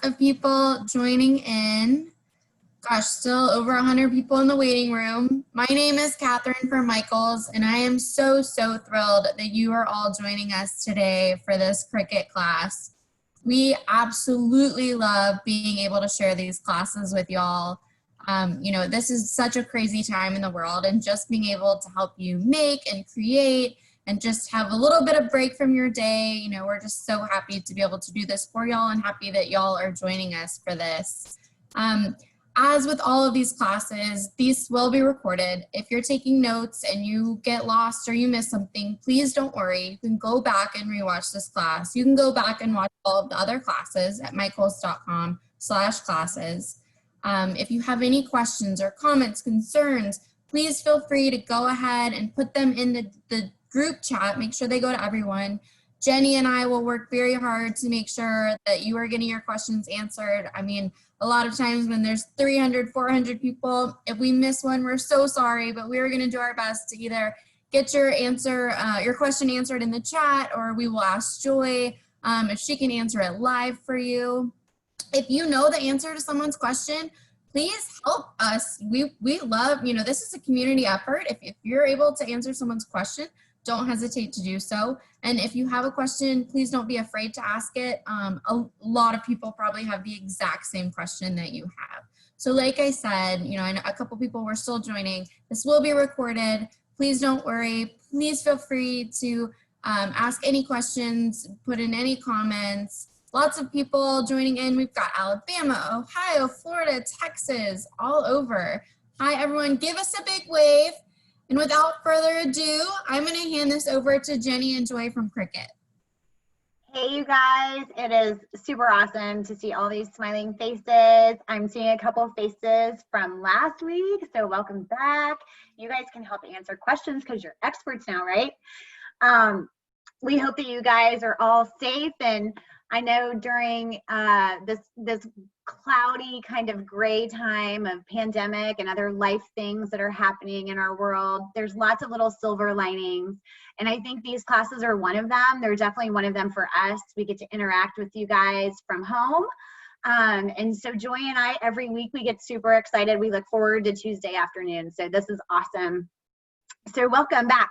of people joining in. Gosh, still over 100 people in the waiting room. My name is Catherine from Michaels, and I am so thrilled that you are all joining us today for this Cricut class. We absolutely love being able to share these classes with y'all. This is such a crazy time in the world, and just being able to help you make and create and just have a little bit of break from your day. We're just so happy to be able to do this for y'all and happy that y'all are joining us for this. As with all of these classes, these will be recorded. If you're taking notes and you get lost or you miss something, please don't worry. You can go back and rewatch this class. You can go back and watch all of the other classes at michaels.com/classes. If you have any questions or comments, concerns, please feel free to go ahead and put them in the group chat. Make sure they go to everyone. Jenny and I will work very hard to make sure that you are getting your questions answered. I mean, a lot of times when there's 300, 400 people, if we miss one, we're so sorry, but we're gonna do our best to either get your question answered in the chat, or we will ask Joy if she can answer it live for you. If you know the answer to someone's question, please help us. We love, this is a community effort. If you're able to answer someone's question, don't hesitate to do so. And if you have a question, please don't be afraid to ask it. A lot of people probably have the exact same question that you have. So like I said, I know a couple people were still joining. This will be recorded. Please don't worry. Please feel free to ask any questions, put in any comments. Lots of people joining in. We've got Alabama, Ohio, Florida, Texas, all over. Hi, everyone. Give us a big wave. And without further ado, I'm going to hand this over to Jenny and Joy from Cricut. Hey, you guys. It is super awesome to see all these smiling faces. I'm seeing a couple of faces from last week, so welcome back. You guys can help answer questions because you're experts now, right? We hope that you guys are all safe, and I know during this cloudy kind of gray time of pandemic and other life things that are happening in our world, there's lots of little silver linings. And I think these classes are one of them. They're definitely one of them for us. We get to interact with you guys from home. And so Joy and I, every week we get super excited. We look forward to Tuesday afternoon. So this is awesome. So welcome back.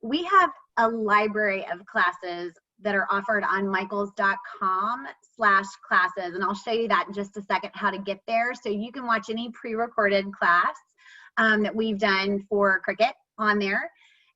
We have a library of classes that are offered on michaels.com/classes. And I'll show you that in just a second, how to get there. So you can watch any pre-recorded class that we've done for Cricut on there.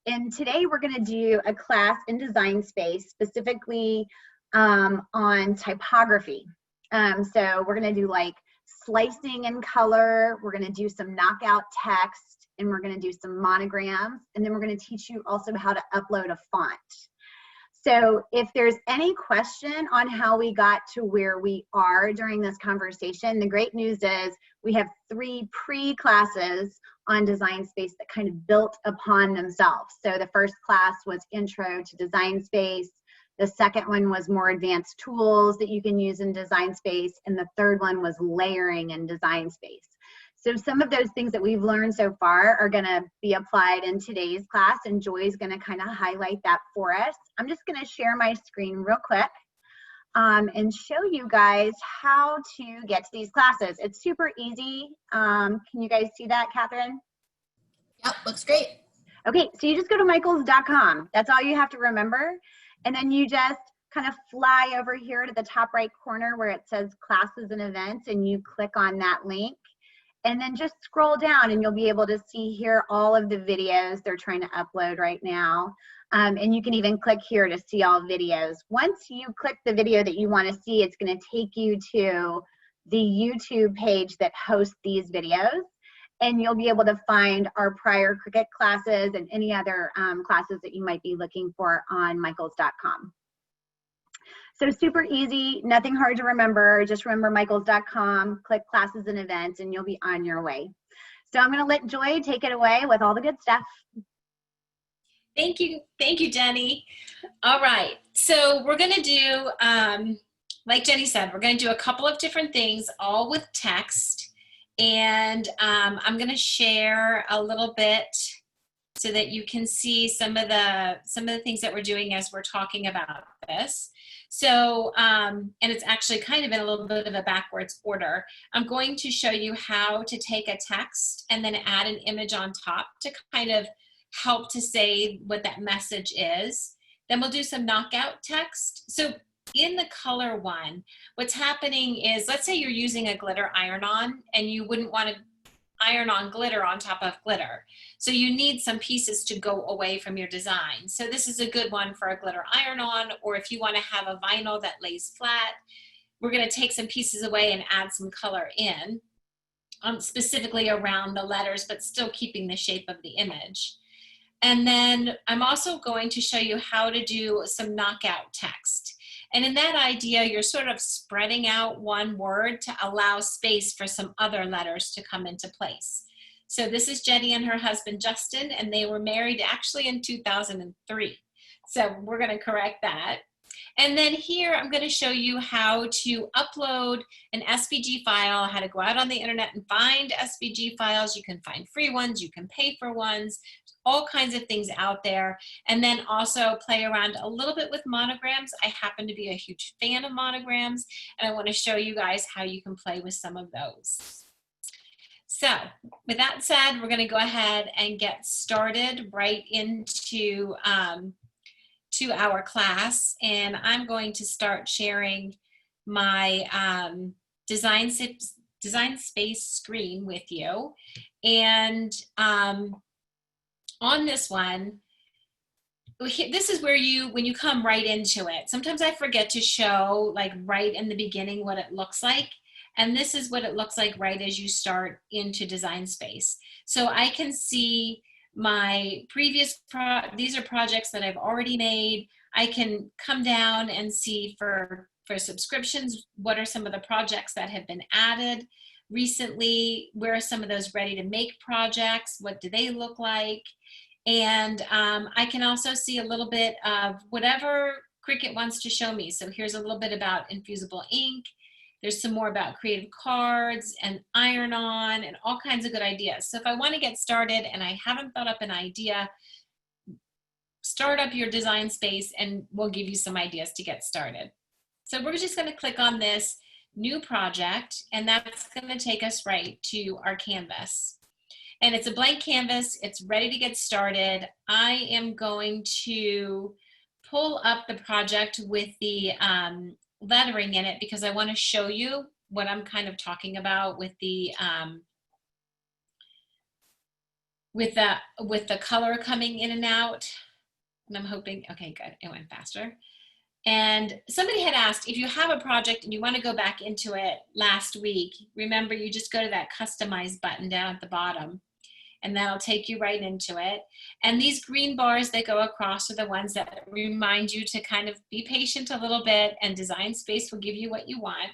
And today we're gonna do a class in Design Space, specifically on typography. So we're gonna do like slicing in color, we're gonna do some knockout text, and we're gonna do some monograms. And then we're gonna teach you also how to upload a font. So if there's any question on how we got to where we are during this conversation, the great news is we have 3 pre-classes on Design Space that kind of built upon themselves. So the first class was Intro to Design Space. The second one was more advanced tools that you can use in Design Space. And the third one was layering in Design Space. So some of those things that we've learned so far are gonna be applied in today's class, and Joy's gonna kind of highlight that for us. I'm just gonna share my screen real quick and show you guys how to get to these classes. It's super easy. Can you guys see that, Catherine? Yep, looks great. Okay, so you just go to michaels.com. That's all you have to remember. And then you just kind of fly over here to the top right corner where it says classes and events, and you click on that link. And then just scroll down and you'll be able to see here all of the videos they're trying to upload right now. And you can even click here to see all videos. Once you click the video that you want to see, it's going to take you to the YouTube page that hosts these videos. And you'll be able to find our prior Cricut classes and any other classes that you might be looking for on michaels.com. So super easy, nothing hard to remember. Just remember michaels.com, click classes and events, and you'll be on your way. So I'm gonna let Joy take it away with all the good stuff. Thank you, Jenny. All right, so we're gonna do, like Jenny said, we're gonna do a couple of different things, all with text. And I'm gonna share a little bit so that you can see some of the things that we're doing as we're talking about this. So, and it's actually kind of in a little bit of a backwards order. I'm going to show you how to take a text and then add an image on top to kind of help to say what that message is. Then we'll do some knockout text. So in the color one, what's happening is, let's say you're using a glitter iron-on and you wouldn't want to iron on glitter on top of glitter. So you need some pieces to go away from your design. So this is a good one for a glitter iron-on, or if you want to have a vinyl that lays flat, we're going to take some pieces away and add some color in, specifically around the letters, but still keeping the shape of the image. And then I'm also going to show you how to do some knockout text. And in that idea, you're sort of spreading out one word to allow space for some other letters to come into place. So this is Jenny and her husband, Justin, and they were married actually in 2003. So we're going to correct that. And then here, I'm going to show you how to upload an SVG file, how to go out on the internet and find SVG files. You can find free ones, you can pay for ones, all kinds of things out there. And then also play around a little bit with monograms. I happen to be a huge fan of monograms, and I want to show you guys how you can play with some of those. So with that said, we're going to go ahead and get started right into to our class, and I'm going to start sharing my design space screen with you. And on this one, this is where when you come right into it, sometimes I forget to show like right in the beginning what it looks like. And this is what it looks like right as you start into Design Space. So I can see my previous, these are projects that I've already made. I can come down and see for subscriptions, what are some of the projects that have been added recently? Where are some of those ready to make projects? What do they look like? And I can also see a little bit of whatever Cricut wants to show me. So here's a little bit about infusible ink. There's some more about creative cards and iron-on and all kinds of good ideas. So if I want to get started and I haven't thought up an idea, start up your Design Space and we'll give you some ideas to get started. So we're just going to click on this new project, and that's going to take us right to our canvas. And it's a blank canvas. It's ready to get started. I am going to pull up the project with the lettering in it because I want to show you what I'm kind of talking about with the color coming in and out. And I'm hoping, okay, good, it went faster. And somebody had asked, if you have a project and you want to go back into it last week, remember you just go to that customize button down at the bottom, and that'll take you right into it. And these green bars that go across are the ones that remind you to kind of be patient a little bit, and Design Space will give you what you want.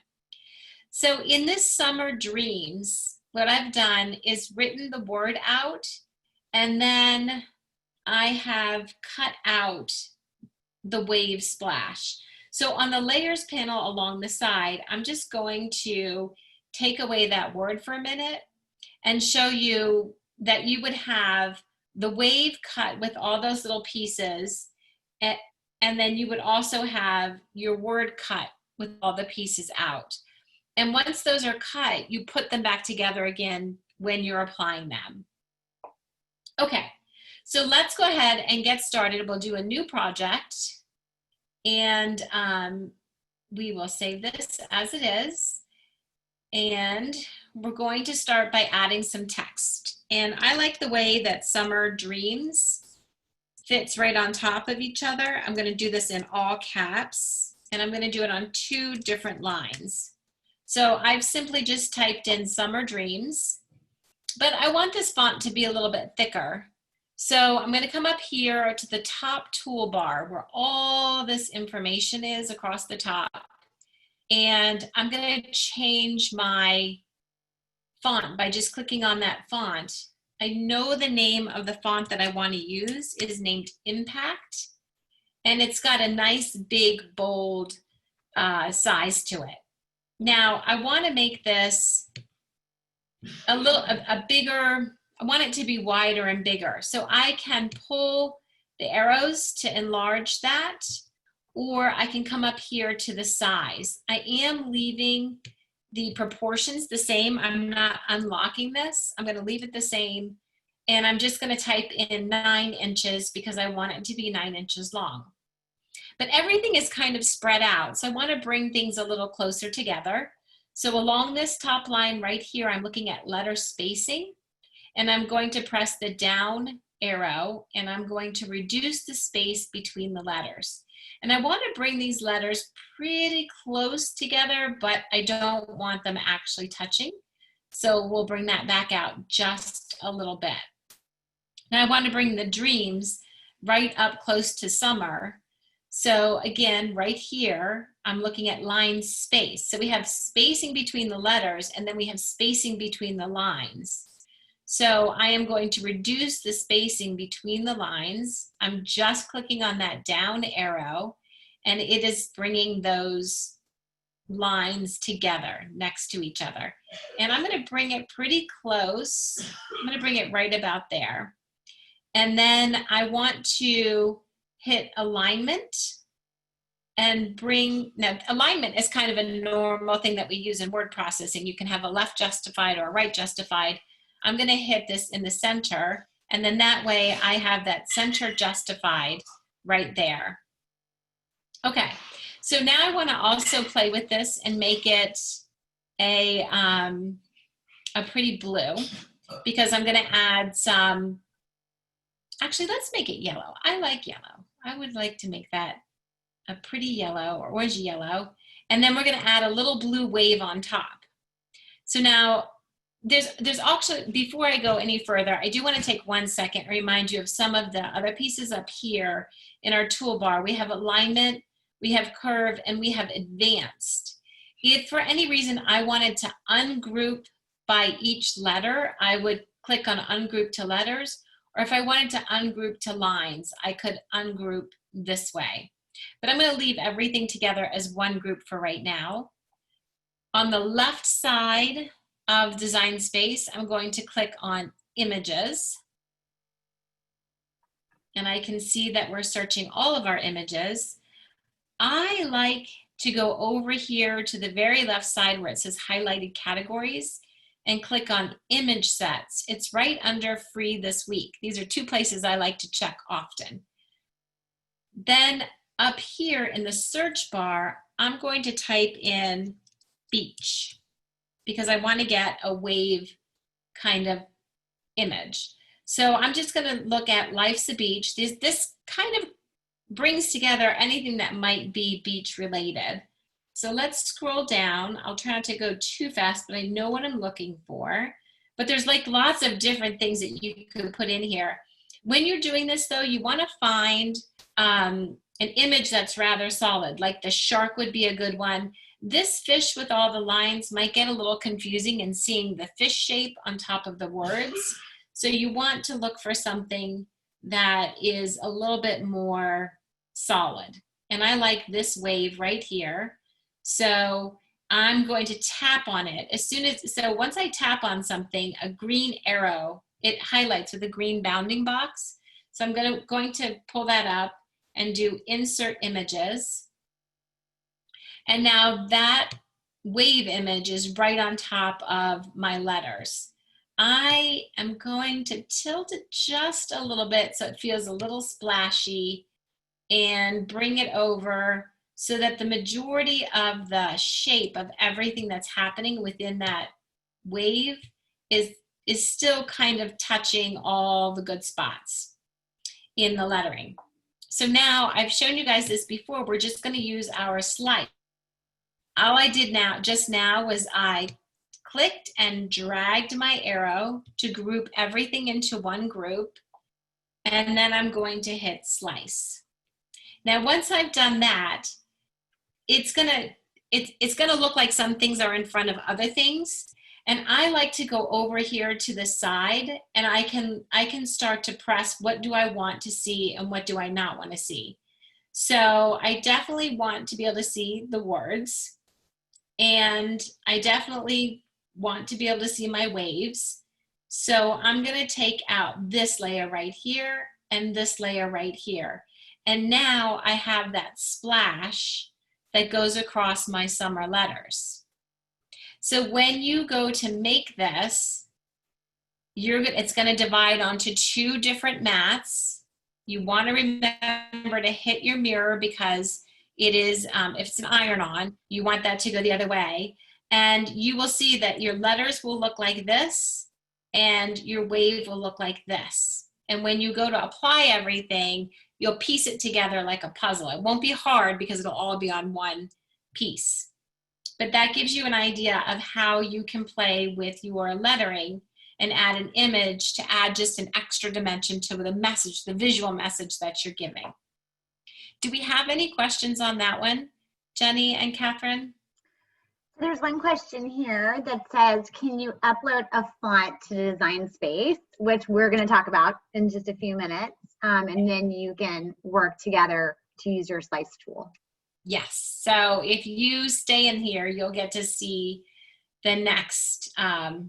So in this Summer Dreams, what I've done is written the word out, and then I have cut out the wave splash. So on the layers panel along the side, I'm just going to take away that word for a minute and show you that you would have the wave cut with all those little pieces, and then you would also have your word cut with all the pieces out. And once those are cut, you put them back together again when you're applying them. Okay, so let's go ahead and get started. We'll do a new project, and we will save this as it is. And we're going to start by adding some text. And I like the way that Summer Dreams fits right on top of each other. I'm going to do this in all caps, and I'm going to do it on 2 different lines. So I've simply just typed in Summer Dreams, but I want this font to be a little bit thicker. So I'm going to come up here to the top toolbar where all this information is across the top. And I'm going to change my font by just clicking on that font. I know the name of the font that I want to use is named Impact, and it's got a nice big bold size to it. Now I want to make this a bigger I want it to be wider and bigger. So I can pull the arrows to enlarge that, or I can come up here to the size. I am leaving the proportions the same. I'm not unlocking this. I'm going to leave it the same. And I'm just going to type in 9 inches because I want it to be 9 inches long. But everything is kind of spread out. So I want to bring things a little closer together. So along this top line right here, I'm looking at letter spacing, and I'm going to press the down arrow, and I'm going to reduce the space between the letters. And I want to bring these letters pretty close together, but I don't want them actually touching. So we'll bring that back out just a little bit. Now I want to bring the dreams right up close to summer. So again, right here, I'm looking at line space. So we have spacing between the letters, and then we have spacing between the lines. So I am going to reduce the spacing between the lines. I'm just clicking on that down arrow, and it is bringing those lines together next to each other. And I'm going to bring it pretty close. I'm going to bring it right about there. And then I want to hit alignment and bring, now alignment is kind of a normal thing that we use in word processing. You can have a left justified or a right justified. I'm going to hit this in the center, and then that way I have that center justified right there. Okay, so now I want to also play with this and make it a pretty blue, because I'm going to add some, actually let's make it yellow. I like yellow. I would like to make that a pretty yellow or orange yellow, and then we're going to add a little blue wave on top. So now there's actually, before I go any further, I do want to take 1 second and remind you of some of the other pieces up here in our toolbar. We have alignment, we have curve, and we have advanced. If for any reason I wanted to ungroup by each letter, I would click on ungroup to letters, or if I wanted to ungroup to lines, I could ungroup this way. But I'm going to leave everything together as one group for right now. On the left side of design space, I'm going to click on images. And I can see that we're searching all of our images. I like to go over here to the very left side where it says highlighted categories and click on image sets. It's right under free this week. These are 2 places I like to check often. Then up here in the search bar, I'm going to type in beach, because I want to get a wave kind of image. So I'm just going to look at Life's a Beach. This kind of brings together anything that might be beach related. So let's scroll down. I'll try not to go too fast, but I know what I'm looking for. But there's like lots of different things that you could put in here. When you're doing this though, you want to find an image that's rather solid, like the shark would be a good one. This fish with all the lines might get a little confusing in seeing the fish shape on top of the words. So you want to look for something that is a little bit more solid. And I like this wave right here. So I'm going to tap on it. So once I tap on something, a green arrow, it highlights with a green bounding box. So I'm going to pull that up and do insert images. And now that wave image is right on top of my letters. I am going to tilt it just a little bit so it feels a little splashy, and bring it over so that the majority of the shape of everything that's happening within that wave is still kind of touching all the good spots in the lettering. So now I've shown you guys this before. We're just going to use our slice. All I did just now was I clicked and dragged my arrow to group everything into one group, and then I'm going to hit slice. Now once I've done that, it's gonna look like some things are in front of other things, and I like to go over here to the side, and I can start to press what do I want to see and what do I not want to see. So I definitely want to be able to see the words, and I definitely want to be able to see my waves. So I'm going to take out this layer right here and this layer right here. And now I have that splash that goes across my summer letters. So when you go to make this, it's going to divide onto 2 different mats. You want to remember to hit your mirror because it is, if it's an iron-on, you want that to go the other way. And you will see that your letters will look like this and your wave will look like this. And when you go to apply everything, you'll piece it together like a puzzle. It won't be hard because it'll all be on one piece. But that gives you an idea of how you can play with your lettering and add an image to add just an extra dimension to the message, the visual message that you're giving. Do we have any questions on that one, Jenny and Catherine? There's one question here that says, can you upload a font to Design Space, which we're going to talk about in just a few minutes, and then you can work together to use your slice tool. Yes, so if you stay in here, you'll get to see the next, how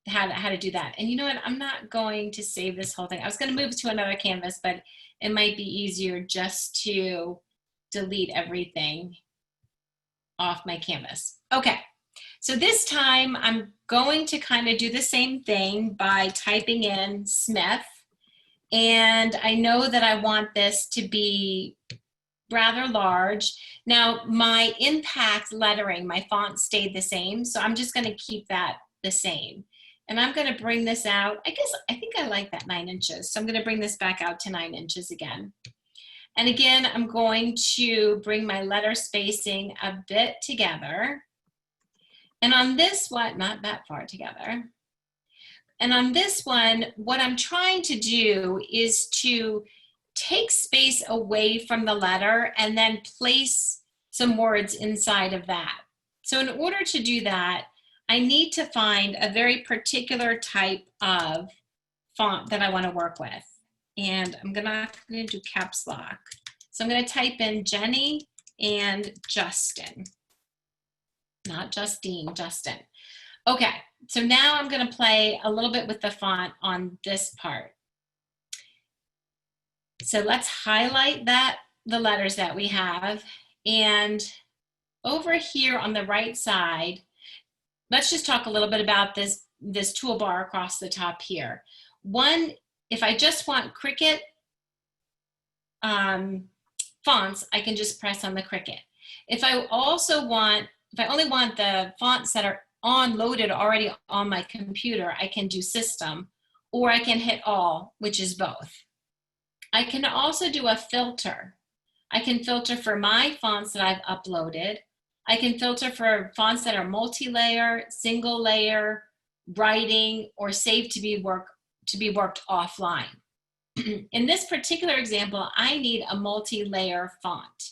to do that. And you know what, I'm not going to save this whole thing. I was going to move to another canvas, but it might be easier just to delete everything off my canvas. Okay, so this time I'm going to kind of do the same thing by typing in Smith. And I know that I want this to be rather large. Now my impact lettering, my font stayed the same, so I'm just going to keep that the same. And I'm going to bring this out. I think I like that 9 inches. So I'm going to bring this back out to 9 inches again. And again, I'm going to bring my letter spacing a bit together. And on this one, not that far together. And on this one, what I'm trying to do is to take space away from the letter and then place some words inside of that. So in order to do that, I need to find a very particular type of font that I want to work with. And I'm going to do caps lock. So I'm going to type in Jenny and Justin. Not Justine, Justin. Okay, so now I'm going to play a little bit with the font on this part. So let's highlight the letters that we have. And over here on the right side, let's just talk a little bit about this toolbar across the top here. One, if I just want Cricut fonts, I can just press on the Cricut. If I only want the fonts that are loaded already on my computer, I can do System, or I can hit All, which is both. I can also do a filter. I can filter for my fonts that I've uploaded. I can filter for fonts that are multi-layer, single layer, writing, or saved to be worked offline. In this particular example, I need a multi-layer font.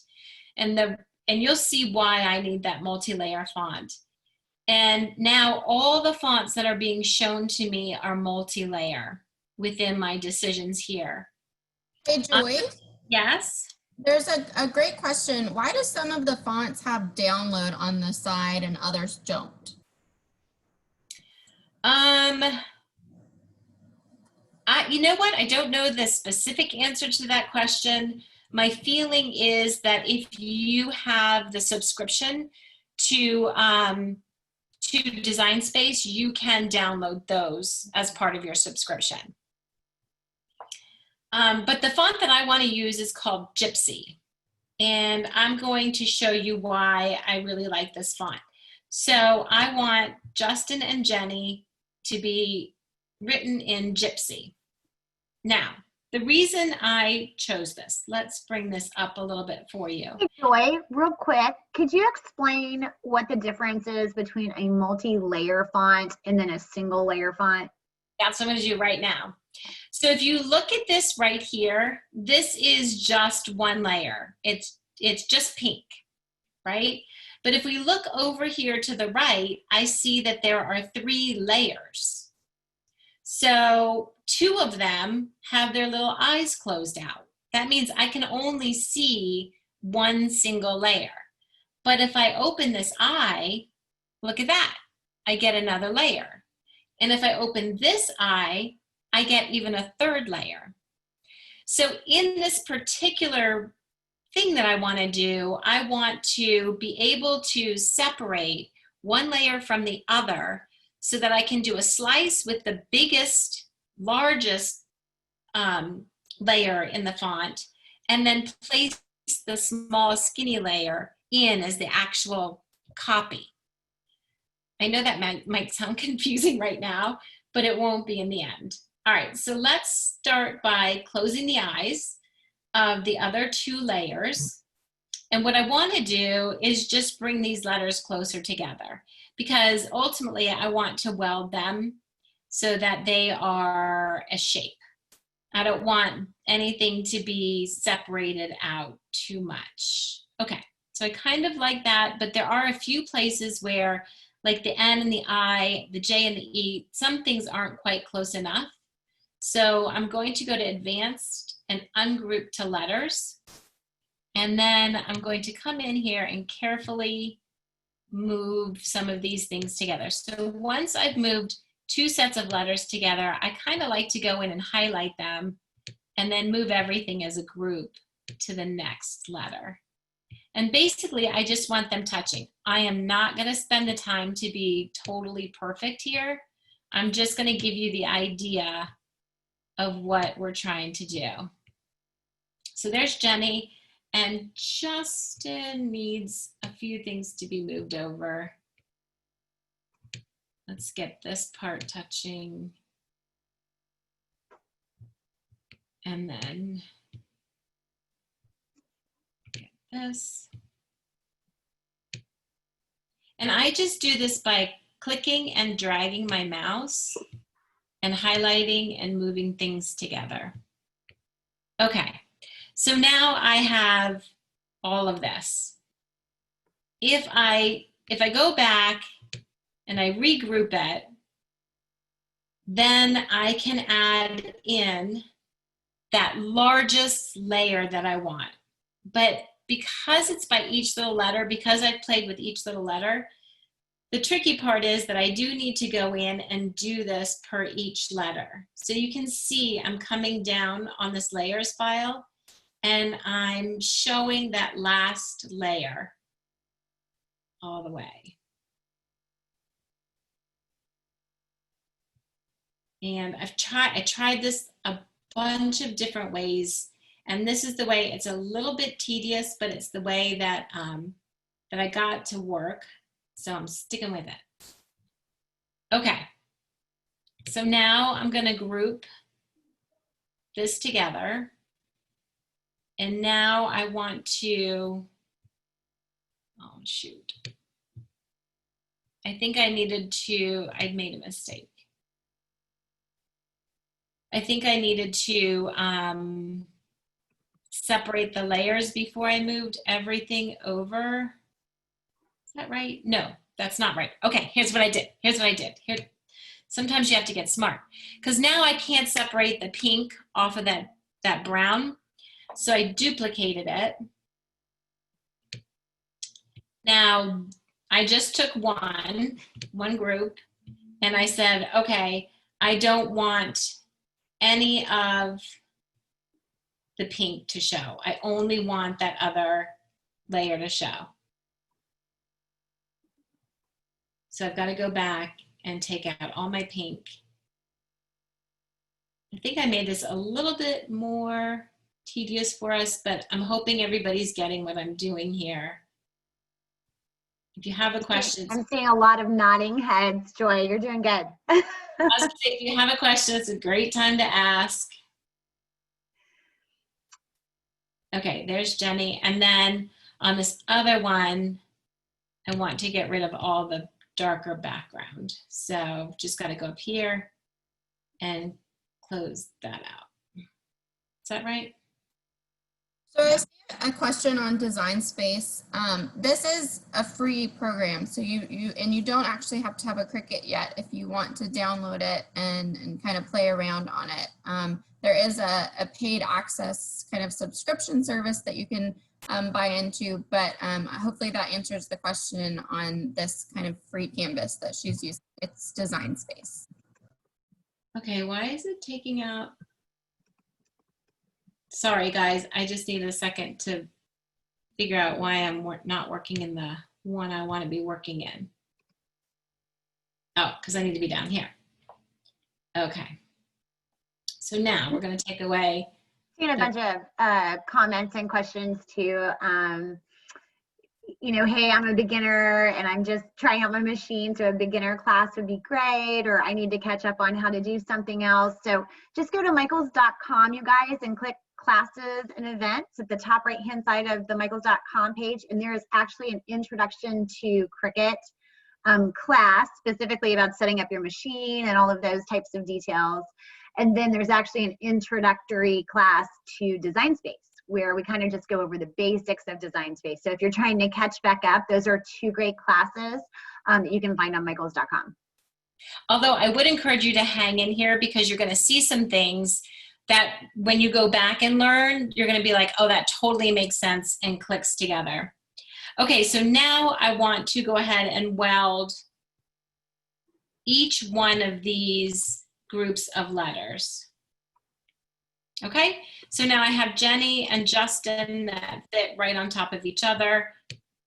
And you'll see why I need that multi-layer font. And now all the fonts that are being shown to me are multi-layer within my decisions here. Hey, Joy. Yes? There's a great question. Why do some of the fonts have download on the side and others don't? You know what? I don't know the specific answer to that question. My feeling is that if you have the subscription to Design Space, you can download those as part of your subscription. But the font that I want to use is called Gypsy. And I'm going to show you why I really like this font. So I want Justin and Jenny to be written in Gypsy. Now, the reason I chose this, let's bring this up a little bit for you. Hey, Joy, real quick, could you explain what the difference is between a multi-layer font and then a single layer font? That's what I'm going to do right now. So if you look at this right here, this is just one layer. It's just pink, right? But if we look over here to the right, I see that there are 3 layers. So 2 of them have their little eyes closed out. That means I can only see one single layer. But if I open this eye, look at that. I get another layer. And if I open this eye, I get even a third layer. So in this particular thing that I want to do, I want to be able to separate one layer from the other so that I can do a slice with the biggest, largest layer in the font, and then place the smallest skinny layer in as the actual copy. I know that might sound confusing right now, but it won't be in the end. All right, so let's start by closing the eyes of the other two layers. And what I want to do is just bring these letters closer together, because ultimately I want to weld them so that they are a shape. I don't want anything to be separated out too much. Okay, so I kind of like that, but there are a few places where, like the N and the I, the J and the E, some things aren't quite close enough. So I'm going to go to Advanced and Ungroup to Letters. And then I'm going to come in here and carefully move some of these things together. So once I've moved two sets of letters together, I kind of like to go in and highlight them and then move everything as a group to the next letter. And basically, I just want them touching. I am not going to spend the time to be totally perfect here. I'm just going to give you the idea of what we're trying to do. So there's Jenny, and Justin needs a few things to be moved over. Let's get this part touching. And then get this. And I just do this by clicking and dragging my mouse and highlighting and moving things together. Okay, so now I have all of this. If I go back and I regroup it, then I can add in that largest layer that I want. But because it's by each little letter, because I've played with each little letter, the tricky part is that I do need to go in and do this per each letter. So you can see I'm coming down on this layers file and I'm showing that last layer all the way. And I tried this a bunch of different ways, and this is the way. It's a little bit tedious, but it's the way that that I got to work. So I'm sticking with it. Okay. So now I'm going to group this together. And now I want to, oh shoot. I think I made a mistake. I think I needed to separate the layers before I moved everything over. Is that right? No, that's not right. Okay, here's what I did. Here, sometimes you have to get smart, because now I can't separate the pink off of that brown. So I duplicated it. Now I just took one group, and I said, okay, I don't want any of the pink to show. I only want that other layer to show. So I've got to go back and take out all my pink. I think I made this a little bit more tedious for us, but I'm hoping everybody's getting what I'm doing here. If you have a question. I'm seeing a lot of nodding heads. Joy, you're doing good. I was gonna say, if you have a question, it's a great time to ask. Okay, there's Jenny. And then on this other one, I want to get rid of all the darker background. So just got to go up here and close that out. Is that right? So I see a question on Design Space. This is a free program, so you don't actually have to have a Cricut yet if you want to download it and kind of play around on it. There is a paid access kind of subscription service that you can buy into, but hopefully that answers the question on this kind of free canvas that she's using. It's Design Space. Okay, why is it taking out? Sorry, guys. I just need a second to figure out why I'm not working in the one I want to be working in. Oh, because I need to be down here. Okay. So now we're going to take away. Seen a bunch of comments and questions too. You know, hey, I'm a beginner and I'm just trying out my machine, so a beginner class would be great, or I need to catch up on how to do something else. So just go to michaels.com, you guys, and click classes and events at the top right hand side of the michaels.com page, and there is actually an introduction to Cricut class specifically about setting up your machine and all of those types of details. And then there's actually an introductory class to Design Space, where we kind of just go over the basics of Design Space. So if you're trying to catch back up, those are two great classes that you can find on michaels.com. Although I would encourage you to hang in here, because you're going to see some things that when you go back and learn, you're going to be like, oh, that totally makes sense and clicks together. Okay, so now I want to go ahead and weld each one of these groups of letters. Okay, so now I have Jenny and Justin that fit right on top of each other.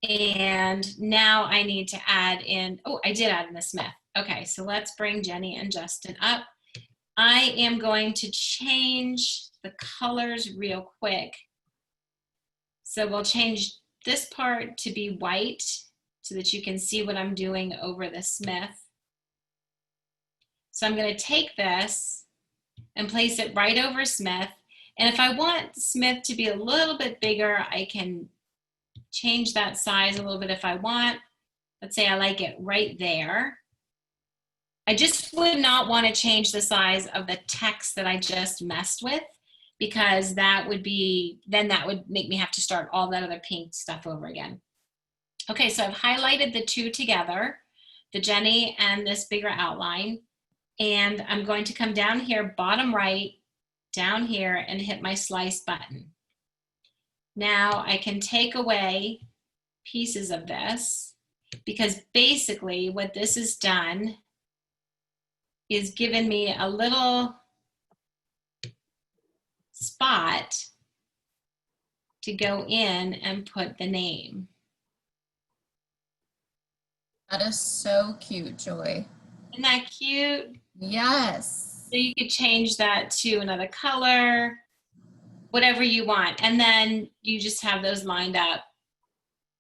And now I need to add in, oh, I did add in the Smith. Okay, so let's bring Jenny and Justin up. I am going to change the colors real quick. So we'll change this part to be white so that you can see what I'm doing over the Smith. So I'm going to take this and place it right over Smith. And if I want Smith to be a little bit bigger, I can change that size a little bit if I want. Let's say I like it right there. I just would not want to change the size of the text that I just messed with, because that would be, then that would make me have to start all that other pink stuff over again. Okay, so I've highlighted the two together, the Jenny and this bigger outline. And I'm going to come down here, bottom right, down here, and hit my slice button. Now I can take away pieces of this, because basically what this has done is given me a little spot to go in and put the name. That is so cute, Joy. Isn't that cute? Yes. So you could change that to another color, whatever you want. And then you just have those lined up.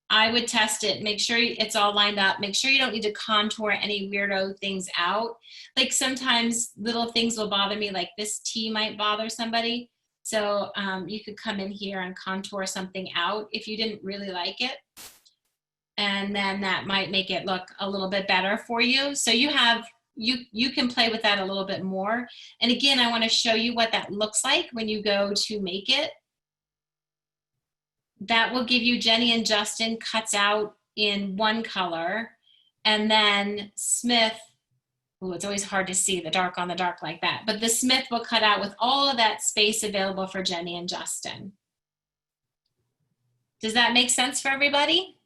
I would test it, make sure it's all lined up, make sure you don't need to contour any weirdo things out. Like sometimes little things will bother me, like this T might bother somebody. So you could come in here and contour something out if you didn't really like it. And then that might make it look a little bit better for you. So you have, you can play with that a little bit more. And again, I want to show you what that looks like when you go to make it. That will give you Jenny and Justin cuts out in one color, and then Smith, oh, it's always hard to see the dark on the dark like that, but the Smith will cut out with all of that space available for Jenny and Justin. Does that make sense for everybody?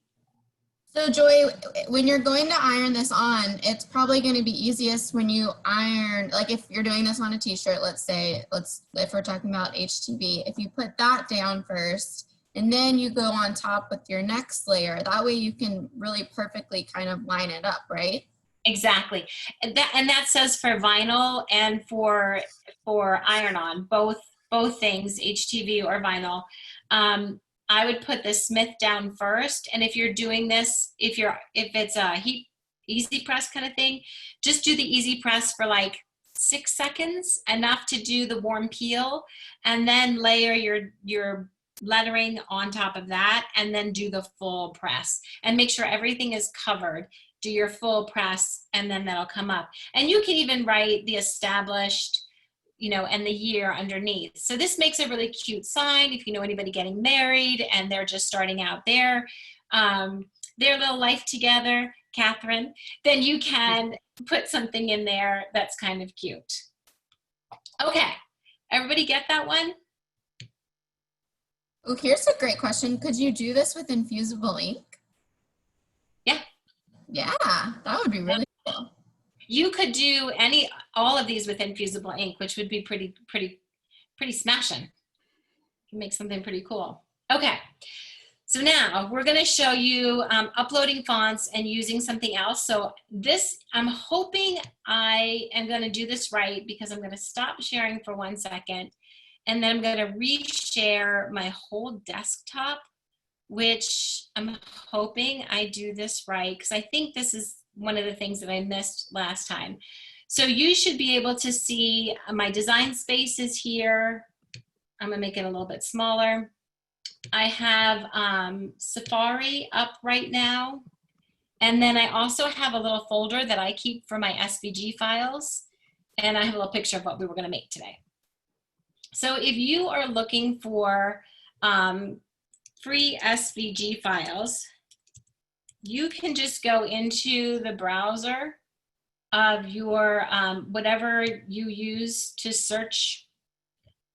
So Joy, when you're going to iron this on, it's probably going to be easiest when you iron, like if you're doing this on a t-shirt, let's say, if we're talking about HTV, if you put that down first, and then you go on top with your next layer, that way you can really perfectly kind of line it up, right? Exactly. And that says for vinyl and for iron-on, both things, HTV or vinyl. I would put the Smith down first, and if you're doing this, if it's a easy press kind of thing, just do the easy press for like 6 seconds, enough to do the warm peel, and then layer your lettering on top of that, and then do the full press and make sure everything is covered. Do your full press, and then that'll come up. And you can even write the established, you know, and the year underneath. So this makes a really cute sign if you know anybody getting married and they're just starting out their little life together, Catherine, then you can put something in there that's kind of cute. Okay, everybody get that one? Oh, here's a great question. Could you do this with infusible ink? Yeah. Yeah, that would be really cool. You could do all of these with infusible ink, which would be pretty smashing. Make something pretty cool. Okay, so now we're going to show you uploading fonts and using something else. So this, I'm hoping I am going to do this right, because I'm going to stop sharing for 1 second, and then I'm going to reshare my whole desktop, which I'm hoping I do this right, because I think this is one of the things that I missed last time. So you should be able to see my design spaces here. I'm gonna make it a little bit smaller. I have Safari up right now. And then I also have a little folder that I keep for my SVG files. And I have a little picture of what we were gonna make today. So if you are looking for free SVG files, you can just go into the browser of your whatever you use to search,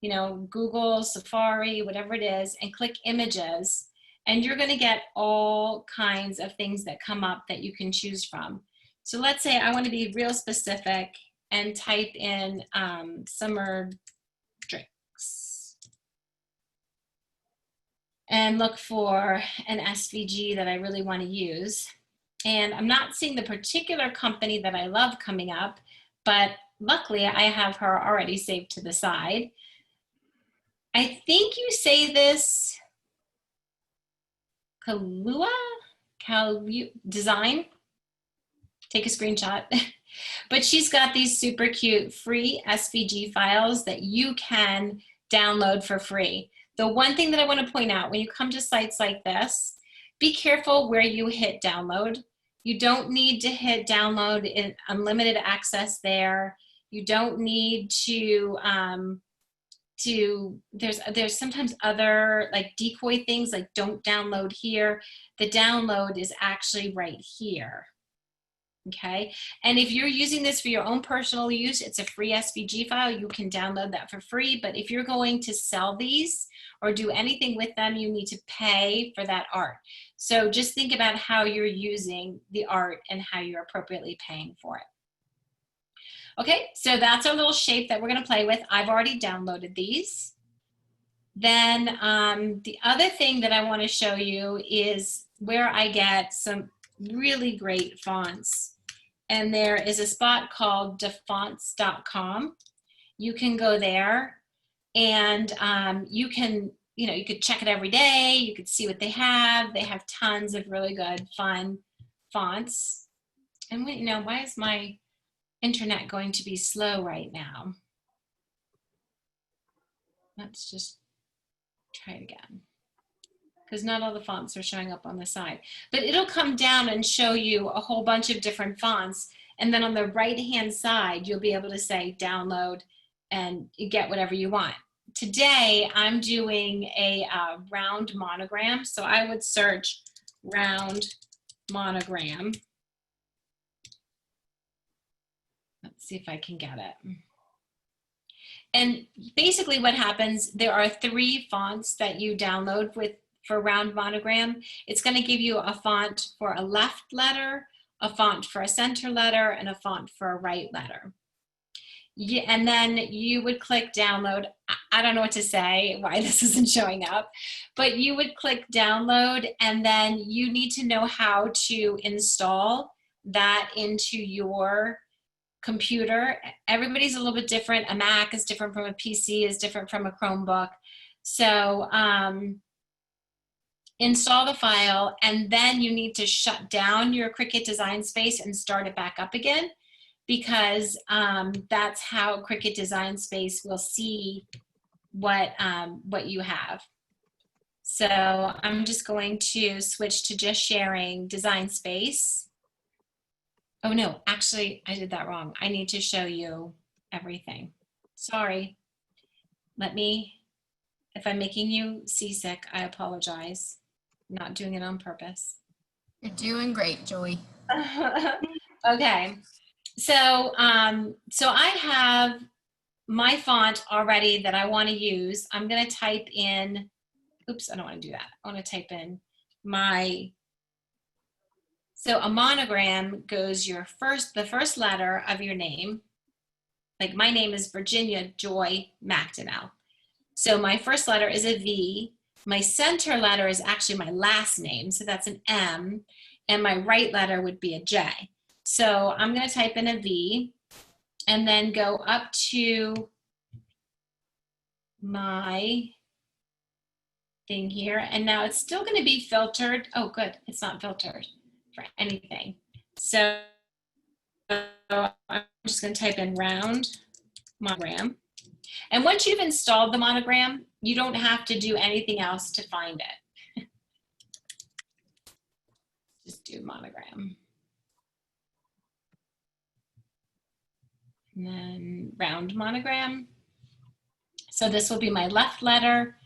you know, Google, Safari, whatever it is, and click images, and you're going to get all kinds of things that come up that you can choose from. So let's say I want to be real specific and type in summer drinks and look for an SVG that I really want to use. And I'm not seeing the particular company that I love coming up, but luckily I have her already saved to the side. I think you say this Kalua design. Take a screenshot. But she's got these super cute free SVG files that you can download for free. The one thing that I want to point out, when you come to sites like this, be careful where you hit download. You don't need to hit download in unlimited access there. You don't need to, there's sometimes other like decoy things like don't download here. The download is actually right here. Okay, and if you're using this for your own personal use, it's a free SVG file. You can download that for free, but if you're going to sell these or do anything with them, you need to pay for that art. So just think about how you're using the art and how you're appropriately paying for it. Okay, so that's our little shape that we're going to play with. I've already downloaded these. Then the other thing that I want to show you is where I get some really great fonts. And there is a spot called defonts.com. You can go there and you can, you could check it every day. You could see what they have. They have tons of really good, fun fonts. And why is my internet going to be slow right now? Let's just try it again, because not all the fonts are showing up on the side. But it'll come down and show you a whole bunch of different fonts. And then on the right-hand side, you'll be able to say download and you get whatever you want. Today, I'm doing a round monogram. So I would search round monogram. Let's see if I can get it. And basically what happens, there are 3 fonts that you download for round monogram. It's going to give you a font for a left letter, a font for a center letter, and a font for a right letter. And then you would click download. I don't know what to say, why this isn't showing up, but you would click download, and then you need to know how to install that into your computer. Everybody's a little bit different. A Mac is different from a PC, is different from a Chromebook. So install the file, and then you need to shut down your Cricut Design Space and start it back up again, because that's how Cricut Design Space will see what you have. So I'm just going to switch to just sharing Design Space. Oh no, actually I did that wrong. I need to show you everything. Sorry. If I'm making you seasick, I apologize. I'm not doing it on purpose. You're doing great, Joey. Okay, so I have my font already that I want to use. I'm going to type in, oops, I don't want to do that. I want to type in so a monogram goes the first letter of your name, like my name is Virginia Joy McDonnell. So my first letter is a V. My center letter is actually my last name, so that's an M, and my right letter would be a J. So I'm going to type in a V and then go up to my thing here, and now it's still going to be filtered. Oh, good, it's not filtered for anything. So I'm just going to type in round monogram. And once you've installed the monogram, you don't have to do anything else to find it. Just do monogram. And then round monogram. So this will be my left letter.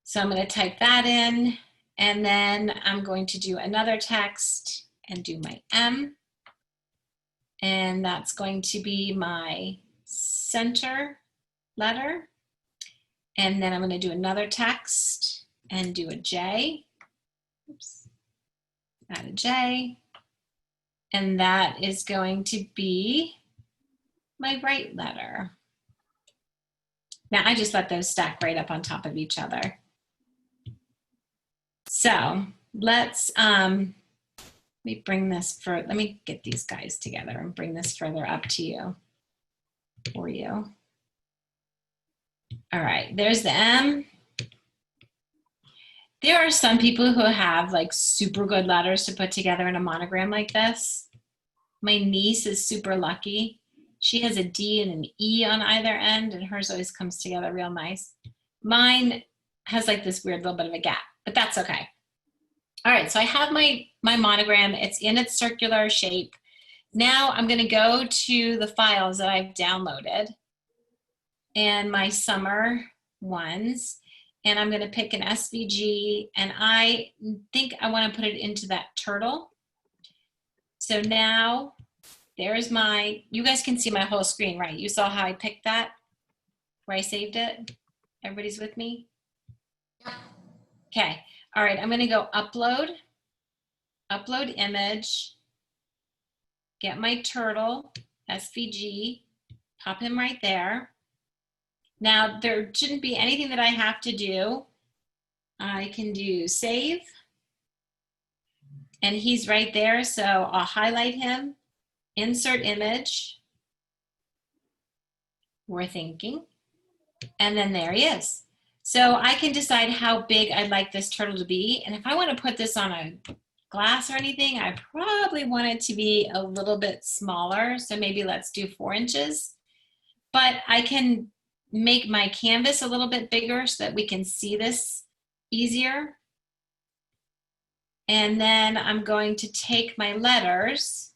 So I'm going to type that in, and then I'm going to do another text and do my M. And that's going to be my center letter. And then I'm going to do another text and do a J. Oops. Add a J. And that is going to be my right letter. Now I just let those stack right up on top of each other. So let's, let me bring this for, let me get these guys together and bring this further up to you, for you. All right, there's the M. There are some people who have like super good letters to put together in a monogram like this. My niece is super lucky. She has a D and an E on either end, and hers always comes together real nice. Mine has like this weird little bit of a gap, but that's okay. All right, so I have my monogram. It's in its circular shape. Now I'm going to go to the files that I've downloaded and my summer ones, and I'm going to pick an SVG, and I think I want to put it into that turtle. So now there's my, you guys can see my whole screen, right? You saw how I picked that, where I saved it? Everybody's with me? Okay, all right, I'm going to go upload image, get my turtle, SVG, pop him right there. Now, there shouldn't be anything that I have to do. I can do save, and he's right there, so I'll highlight him, insert image, we're thinking, and then there he is. So I can decide how big I'd like this turtle to be, and if I want to put this on a glass or anything, I probably want it to be a little bit smaller, so maybe let's do 4 inches. But I can make my canvas a little bit bigger so that we can see this easier. And then I'm going to take my letters,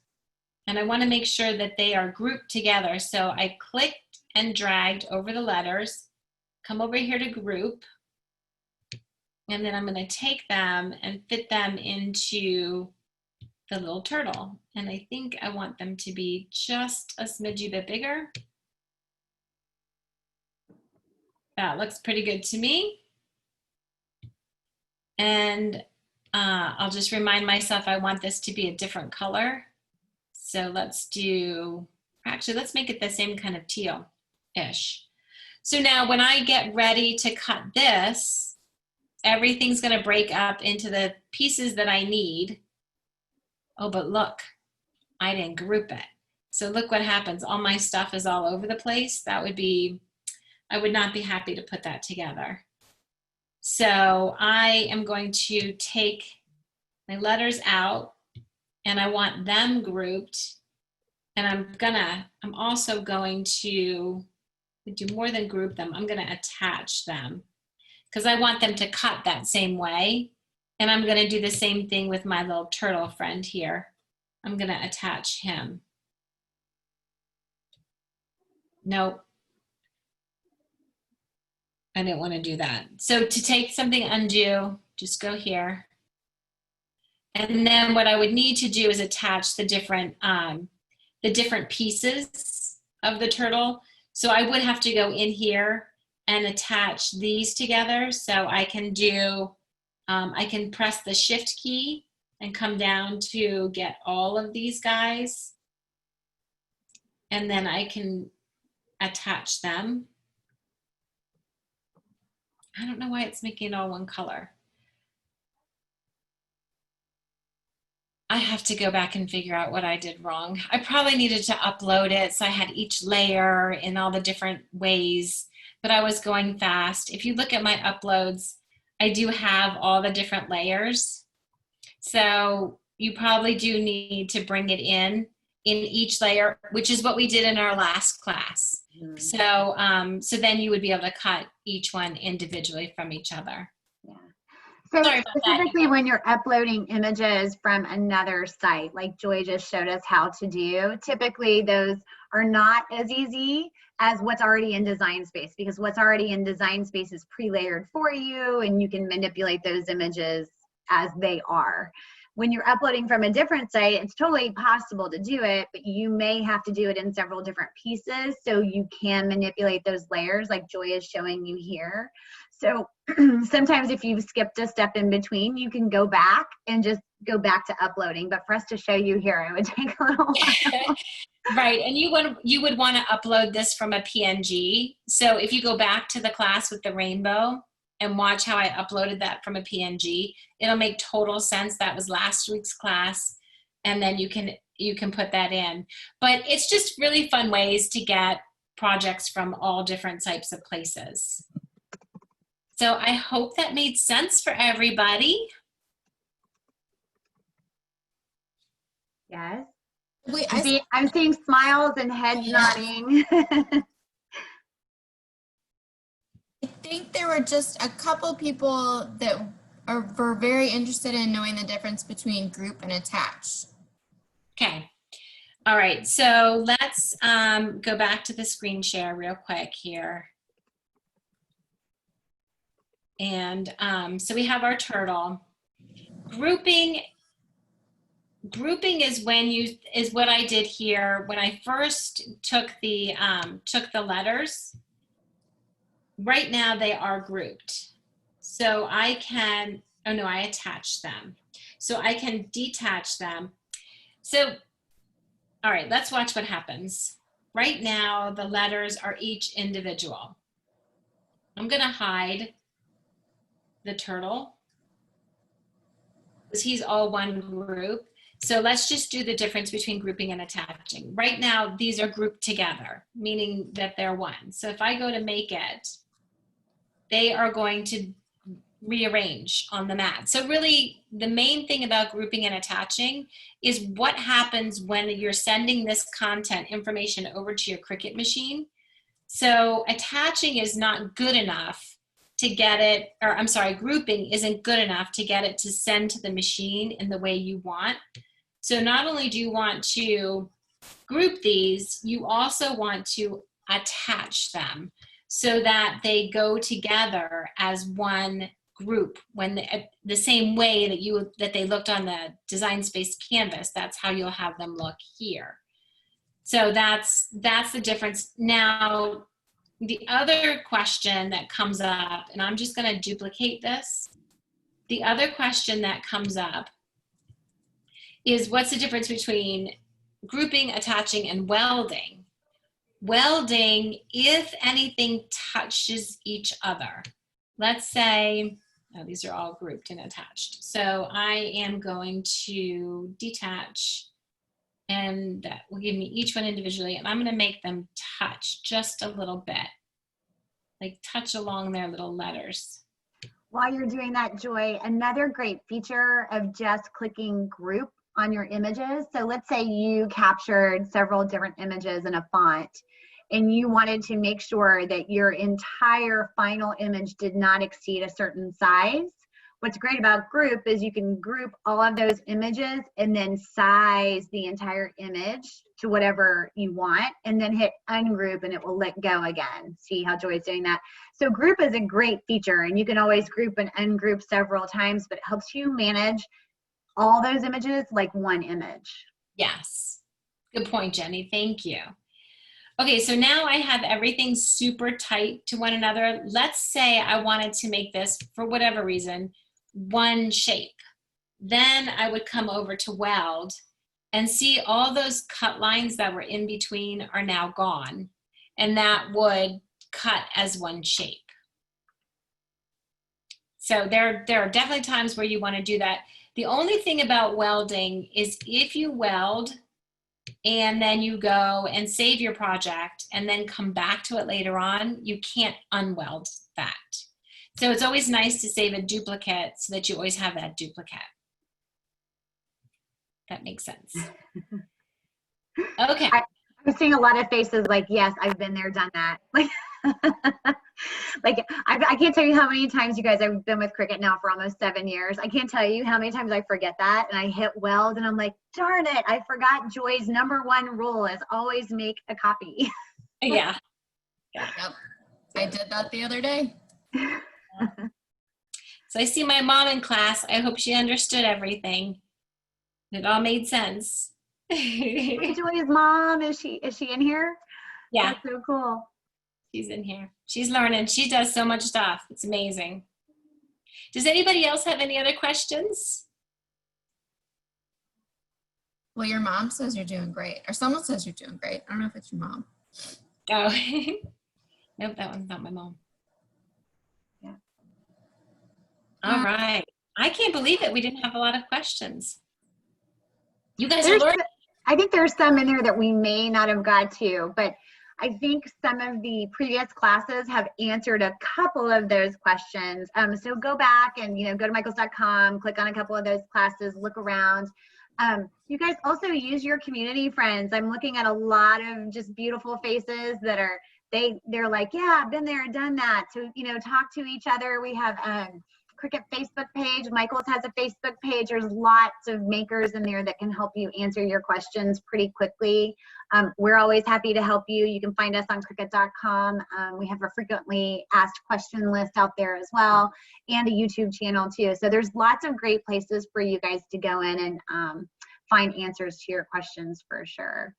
and I want to make sure that they are grouped together. So I clicked and dragged over the letters, come over here to group, and then I'm going to take them and fit them into the little turtle. And I think I want them to be just a smidgy bit bigger. That looks pretty good to me. And I'll just remind myself I want this to be a different color. So let's do, actually, let's make it the same kind of teal-ish. So now when I get ready to cut this, everything's going to break up into the pieces that I need. Oh, but look, I didn't group it. So look what happens. All my stuff is all over the place. That would be, I would not be happy to put that together. So I am going to take my letters out, and I want them grouped. And I'm also going to do more than group them. I'm going to attach them because I want them to cut that same way. And I'm going to do the same thing with my little turtle friend here. I'm going to attach him. Nope. I didn't want to do that. So to take something undo, just go here. And then what I would need to do is attach the different pieces of the turtle. So I would have to go in here and attach these together. So I can do, I can press the shift key and come down to get all of these guys. and then I can attach them. I don't know why it's making it all one color. I have to go back and figure out what I did wrong. I probably needed to upload it so I had each layer in all the different ways, but I was going fast. If you look at my uploads, I do have all the different layers. So you probably do need to bring it in each layer, which is what we did in our last class. So, so then you would be able to cut each one individually from each other. So Sorry about specifically that. when you're uploading images from another site, like Joy just showed us how to do, typically those are not as easy as what's already in Design Space, because what's already in Design Space is pre-layered for you and you can manipulate those images as they are. When you're uploading from a different site, it's totally possible to do it, but you may have to do it in several different pieces so you can manipulate those layers like Joy is showing you here. So sometimes if you've skipped a step in between, you can go back and just go back to uploading. But for us to show you here, it would take a little while. Right, and you would want to upload this from a PNG. So if you go back to the class with the rainbow and watch how I uploaded that from a PNG, it'll make total sense. That was last week's class, and then you can put that in. But it's just really fun ways to get projects from all different types of places. So I hope that made sense for everybody. Yes. Wait, I'm seeing smiles and heads nodding. I think there were just a couple people that were very interested in knowing the difference between group and attach. Okay. All right. So let's go back to the screen share real quick here. And so we have our turtle. Grouping is what I did here when I first took the letters. Right now they are grouped. So I can, oh no, I attached them. So I can detach them. So, all right, let's watch what happens. Right now the letters are each individual. I'm gonna hide the turtle because he's all one group. So let's just do the difference between grouping and attaching. Right now, these are grouped together, meaning that they're one. So if I go to make it, they are going to rearrange on the mat. So really, the main thing about grouping and attaching is what happens when you're sending this content information over to your Cricut machine. So attaching is not good enough to get it, or I'm sorry, grouping isn't good enough to get it to send to the machine in the way you want. So not only do you want to group these, you also want to attach them so that they go together as one group when the same way that they looked on the Design Space canvas. That's how you'll have them look here. So that's the difference. Now, the other question that comes up, and I'm just going to duplicate this. The other question that comes up is what's the difference between grouping, attaching, and welding? Welding, if anything touches each other. Let's say, oh, these are all grouped and attached. So I am going to detach, and that will give me each one individually, and I'm going to make them touch just a little bit, like touch along their little letters. While you're doing that, Joy, another great feature of just clicking group on your images. So let's say you captured several different images in a font and you wanted to make sure that your entire final image did not exceed a certain size. What's great about group is you can group all of those images and then size the entire image to whatever you want, and then hit ungroup and it will let go again. See how Joy's doing that? So group is a great feature, and you can always group and ungroup several times, but it helps you manage all those images like one image. Yes. Good point, Jenny. Thank you. Okay, so now I have everything super tight to one another. Let's say I wanted to make this, for whatever reason, one shape. Then I would come over to Weld and see all those cut lines that were in between are now gone. And that would cut as one shape. So there are definitely times where you want to do that. The only thing about welding is if you weld and then you go and save your project and then come back to it later on, you can't unweld that. So it's always nice to save a duplicate so that you always have that duplicate. That makes sense. Okay. I'm seeing a lot of faces like, yes, I've been there, done that. Like, I can't tell you how many times, you guys, I've been with Cricut now for almost 7 years. I can't tell you how many times I forget that and I hit weld and I'm like, darn it, I forgot Joy's #1 rule is always make a copy. Yeah. Yep. I did that the other day. So I see my mom in class. I hope she understood everything. It all made sense. Joy's mom, is she in here? Yeah. That's so cool. She's in here. She's learning. She does so much stuff. It's amazing. Does anybody else have any other questions? Well, your mom says you're doing great, or someone says you're doing great. I don't know if it's your mom. Oh, nope, that one's not my mom. Yeah. All right. I can't believe it. We didn't have a lot of questions. You guys are learning. I think there's some in there that we may not have got to, but I think some of the previous classes have answered a couple of those questions. So go back and, go to michaels.com, click on a couple of those classes, look around. You guys also use your community friends. I'm looking at a lot of just beautiful faces that they're like, yeah, I've been there, done that. So, talk to each other. We have Cricut Facebook page. Michaels has a Facebook page. There's lots of makers in there that can help you answer your questions pretty quickly. We're always happy to help you. You can find us on Cricut.com. We have a frequently asked question list out there as well, and a YouTube channel too. So there's lots of great places for you guys to go in and find answers to your questions for sure.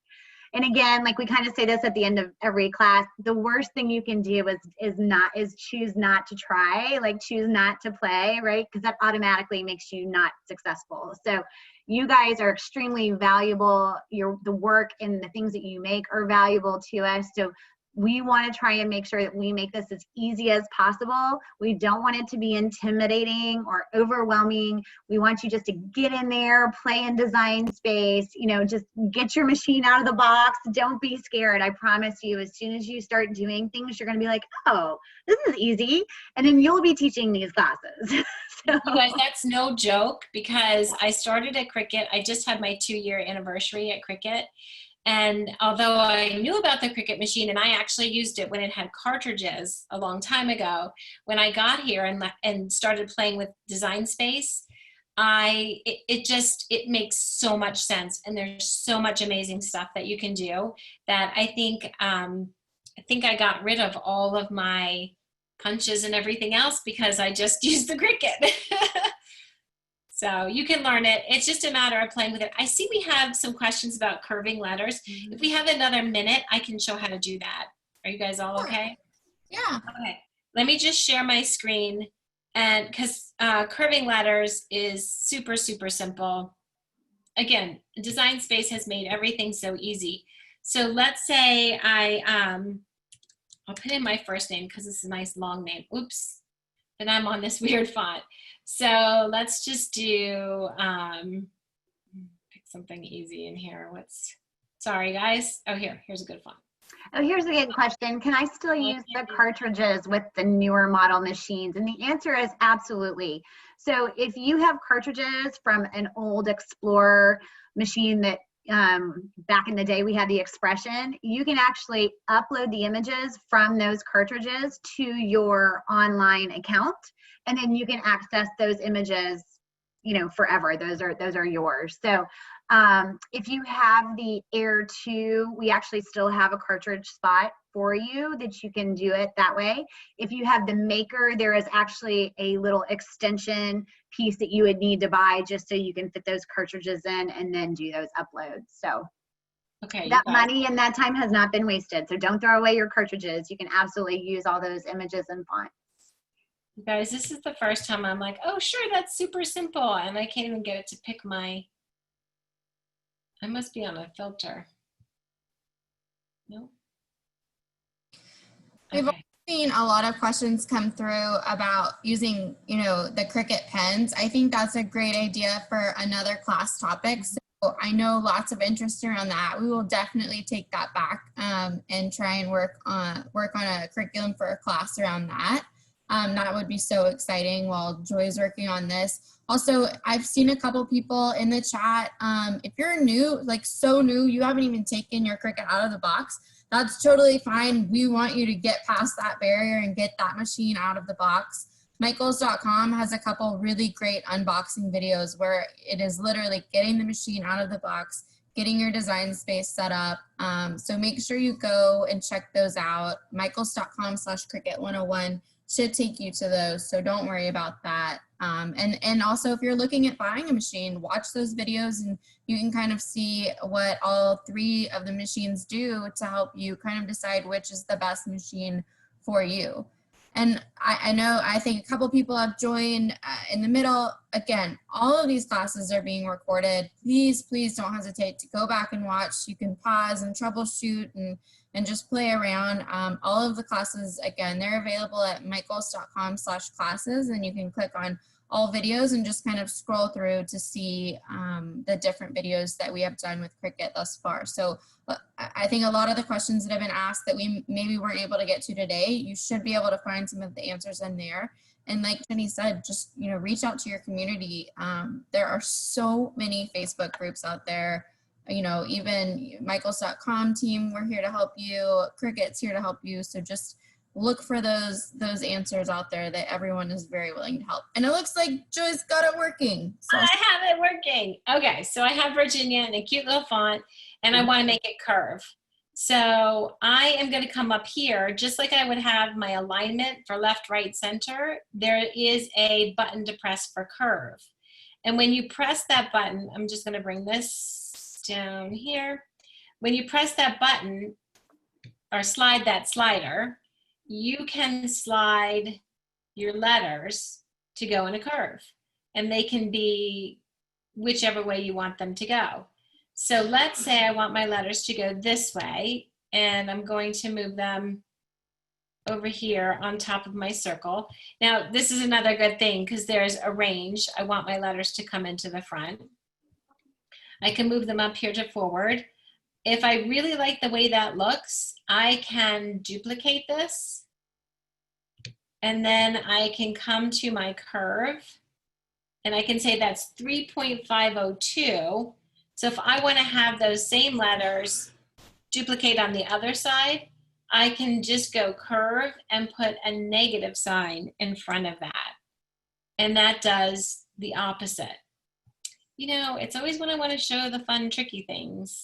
And again, like we kind of say this at the end of every class, the worst thing you can do is choose not to try, like choose not to play, right? Because that automatically makes you not successful. So you guys are extremely valuable. The work and the things that you make are valuable to us. So we want to try and make sure that we make this as easy as possible. We don't want it to be intimidating or overwhelming. We want you just to get in there, play in design space, just get your machine out of the box. Don't be scared. I promise you, as soon as you start doing things, you're going to be like, oh, this is easy. And then you'll be teaching these classes. So. You guys, that's no joke, because I started at Cricut. I just had my 2-year anniversary at Cricut. And although I knew about the Cricut machine, and I actually used it when it had cartridges a long time ago, when I got here and started playing with Design Space, it makes so much sense. And there's so much amazing stuff that you can do that I think I got rid of all of my punches and everything else because I just used the Cricut. So you can learn it. It's just a matter of playing with it. I see we have some questions about curving letters. If we have another minute, I can show how to do that. Are you guys all okay? Yeah. Okay. Let me just share my screen, and because curving letters is super, super simple. Again, Design Space has made everything so easy. So let's say I'll put in my first name because it's a nice long name. Oops. And I'm on this weird font. So let's just do, pick something easy in here. Sorry guys. Oh, here's a good font. Oh, here's a good question. Can I still use the cartridges with the newer model machines? And the answer is absolutely. So if you have cartridges from an old Explorer machine that back in the day we had the Expression, you can actually upload the images from those cartridges to your online account, and then you can access those images forever. Those are yours. So if you have the Air 2, we actually still have a cartridge spot for you that you can do it that way. If you have the Maker, there is actually a little extension piece that you would need to buy just so you can fit those cartridges in and then do those uploads. So okay, that money and that time has not been wasted. So don't throw away your cartridges. You can absolutely use all those images and fonts. You guys, this is the first time I'm like, oh, sure, that's super simple. And I can't even get it to pick my I must be on a filter. No. We've Okay. seen a lot of questions come through about using, the Cricut pens. I think that's a great idea for another class topic. So I know lots of interest around that. We will definitely take that back and try and work on a curriculum for a class around that. That would be so exciting while Joy's working on this. Also, I've seen a couple people in the chat. If you're new, like so new, you haven't even taken your Cricut out of the box, that's totally fine. We want you to get past that barrier and get that machine out of the box. Michaels.com has a couple really great unboxing videos where it is literally getting the machine out of the box, getting your design space set up. So make sure you go and check those out. Michaels.com/Cricut101 should take you to those. So don't worry about that. And also if you're looking at buying a machine, watch those videos and you can kind of see what all 3 of the machines do to help you kind of decide which is the best machine for you. And I think a couple people have joined in the middle. Again, all of these classes are being recorded. Please don't hesitate to go back and watch. You can pause and troubleshoot and just play around. All of the classes, again, they're available at michaels.com/classes, and you can click on all videos and just kind of scroll through to see the different videos that we have done with Cricut thus far. So I think a lot of the questions that have been asked that we maybe weren't able to get to today, you should be able to find some of the answers in there. And like Jenny said, just, reach out to your community. There are so many Facebook groups out there. Even Michaels.com team, we're here to help you. Cricut's here to help you. So just look for those answers out there that everyone is very willing to help. And it looks like Joy's got it working. So. I have it working. Okay, so I have Virginia in a cute little font, and I want to make it curve. So I am going to come up here, just like I would have my alignment for left, right, center. There is a button to press for curve. And when you press that button, I'm just going to bring this down here. When you press that button or slide that slider, you can slide your letters to go in a curve, and they can be whichever way you want them to go. So let's say I want my letters to go this way, and I'm going to move them over here on top of my circle. Now, this is another good thing because there's a range. I want my letters to come into the front. I can move them up here to forward. If I really like the way that looks, I can duplicate this, and then I can come to my curve, and I can say that's 3.502. So if I want to have those same letters duplicate on the other side, I can just go curve and put a negative sign in front of that. And that does the opposite. It's always when I want to show the fun, tricky things.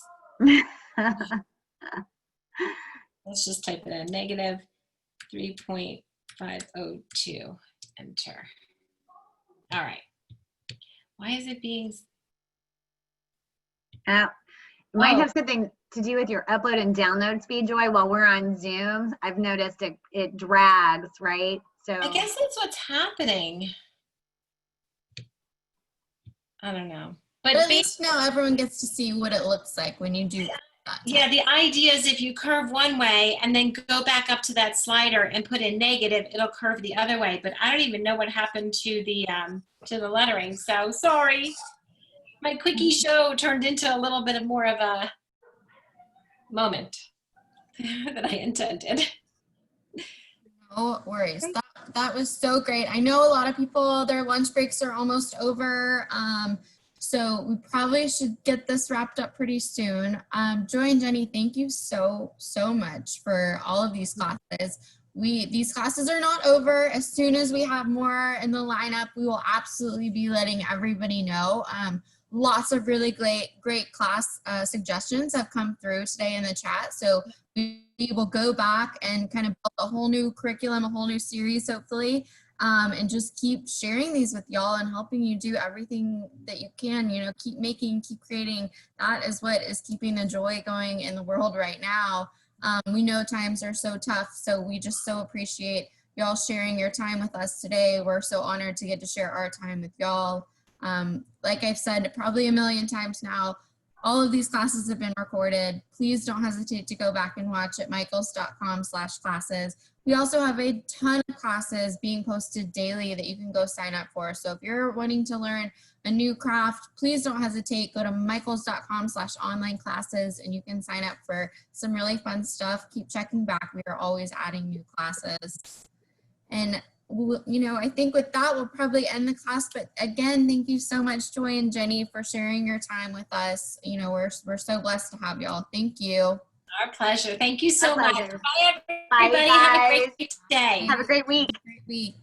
Let's just type it in, negative 3.502, enter. All right. Why is it being? It might have something to do with your upload and download speed, Joy. While we're on Zoom, I've noticed it drags, right? So I guess that's what's happening. I don't know. But at least now everyone gets to see what it looks like when you do that. Yeah, the idea is if you curve one way and then go back up to that slider and put in negative, it'll curve the other way. But I don't even know what happened to the lettering. So sorry. My quickie show turned into a little bit more of a moment than I intended. No worries. That was so great. I know a lot of people, their lunch breaks are almost over. So we probably should get this wrapped up pretty soon. Joy and Jenny, thank you so much for all of these classes. These classes are not over. As soon as we have more in the lineup, we will absolutely be letting everybody know. Lots of really great class suggestions have come through today in the chat. So we will go back and kind of build a whole new curriculum, a whole new series, hopefully, and just keep sharing these with y'all and helping you do everything that you can, keep making, keep creating. That is what is keeping the joy going in the world right now. We know times are so tough, so we just so appreciate y'all sharing your time with us today. We're so honored to get to share our time with y'all. Like I've said probably a million times now, All of these classes have been recorded. Please don't hesitate to go back and watch at michaels.com/classes. We also have a ton of classes being posted daily that you can go sign up for. So if you're wanting to learn a new craft, please don't hesitate. Go to michaels.com/online classes and you can sign up for some really fun stuff. Keep checking back. We are always adding new classes. And you know, I think with that, we'll probably end the class. But again, thank you so much, Joy and Jenny, for sharing your time with us. You know, we're so blessed to have y'all. Thank you. Our pleasure. Thank you so much. pleasure. Bye, Bye, everybody. Have a guys. great day. Have a great week. Great week.